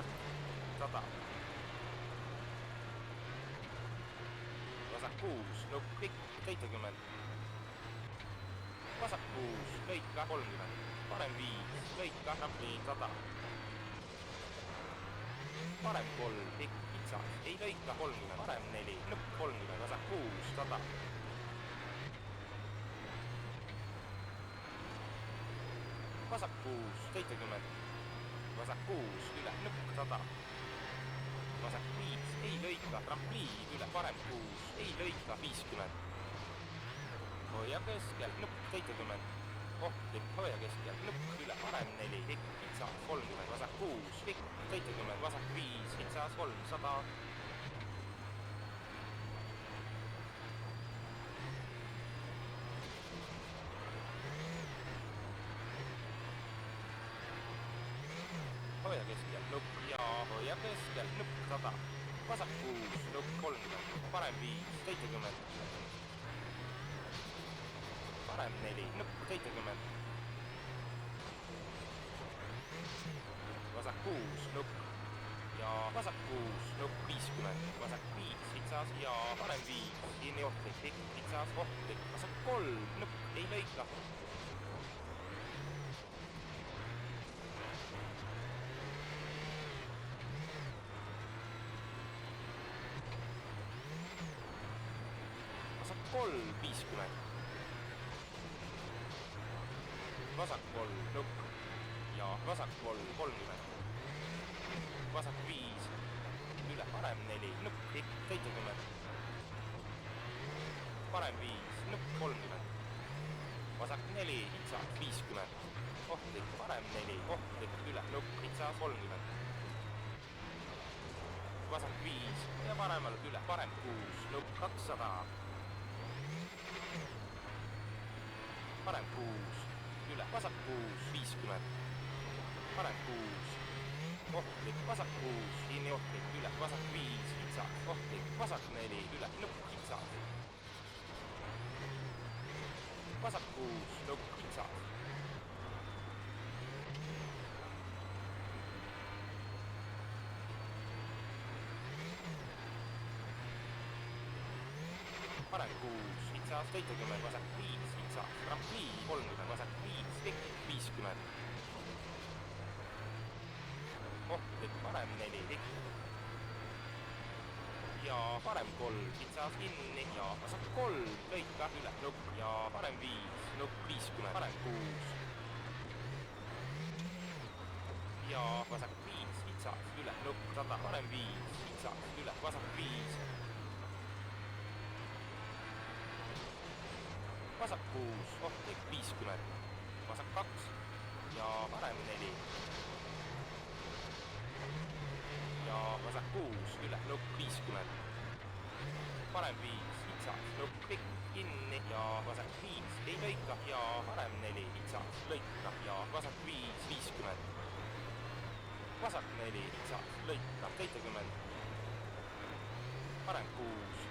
start, 100. Vasak 6, nupp, pikk, 70. Vasak 6, lõika 30. Parem 5, lõika, rampi 100. Parem 3, pikk, kitsas, ei lõika 30. Parem 4, nupp 30, vasak 6, 100. Vasak 6, 70. Vasak 6, üle, nupp 100. Vasak 5, ei lõika, trampliin üle, parem 6, ei lõika, 50. Hoia keskel, nupp 70. Ohtlik, hoia keskel, nupp üle, parem 4, pikk, kitsas, 30, vasak 6, pikk, 70, vasak 5, kitsas, 300. Hoia keskel, nupp ja hoia keskel, nupp 100. Vasak 6, nupp 30, parem 5, 70. Parem 4, nupp 70. Vasak 6, nupp ja vasak 6, nupp 50. Vasak 5, kitsas ja parem 5, kinni ohtlik, pikk, kitsas, ohtlik. Vasak 3, nupp, ei lõika. Vasak 3, 50. Vasak 3, nupp ja vasak 3, 30. Vasak 5, üle, parem 4, nupp, pikk, 70. Parem 5, nupp 30. Vasak 4, kitsas, 50. Ohtlik, parem 4, ohtlik, üle, nupp, kitsas, 30. Vasak 5 ja paremal üle, parem 6, nupp 200. Parem 6, üle, vasak 6, 50. Parem 6, ohtlik, vasak 6, kinni ohtlik, üle, vasak 5, kitsas, ohtlik, vasak 4, üle, nupp, kitsas. Vasak 6, nupp, kitsas. Parem 6, kitsas, 70, vasak 5, kitsas, trampliin 30, vasak 5, pikk, 50. Ohtlik, parem 4, pikk. Ja parem 3, kitsas, kinni ja vasak 3, lõika üle, nupp ja parem 5, nupp 50, parem 6. Ja vasak 5, kitsas, üle, nupp 100, parem 5, kitsas, üle, vasak 5. Vasak 6, ohtlik, 50. Vasak 2 ja parem 4. Ja vasak 6, üle, nupp 50. Parem 5, kitsas, nupp, pikk, kinni ja vasak 5, ei lõika ja parem 4, kitsas, lõika ja vasak 5, 50. Vasak 4, kitsas, lõika, 70. Parem 6.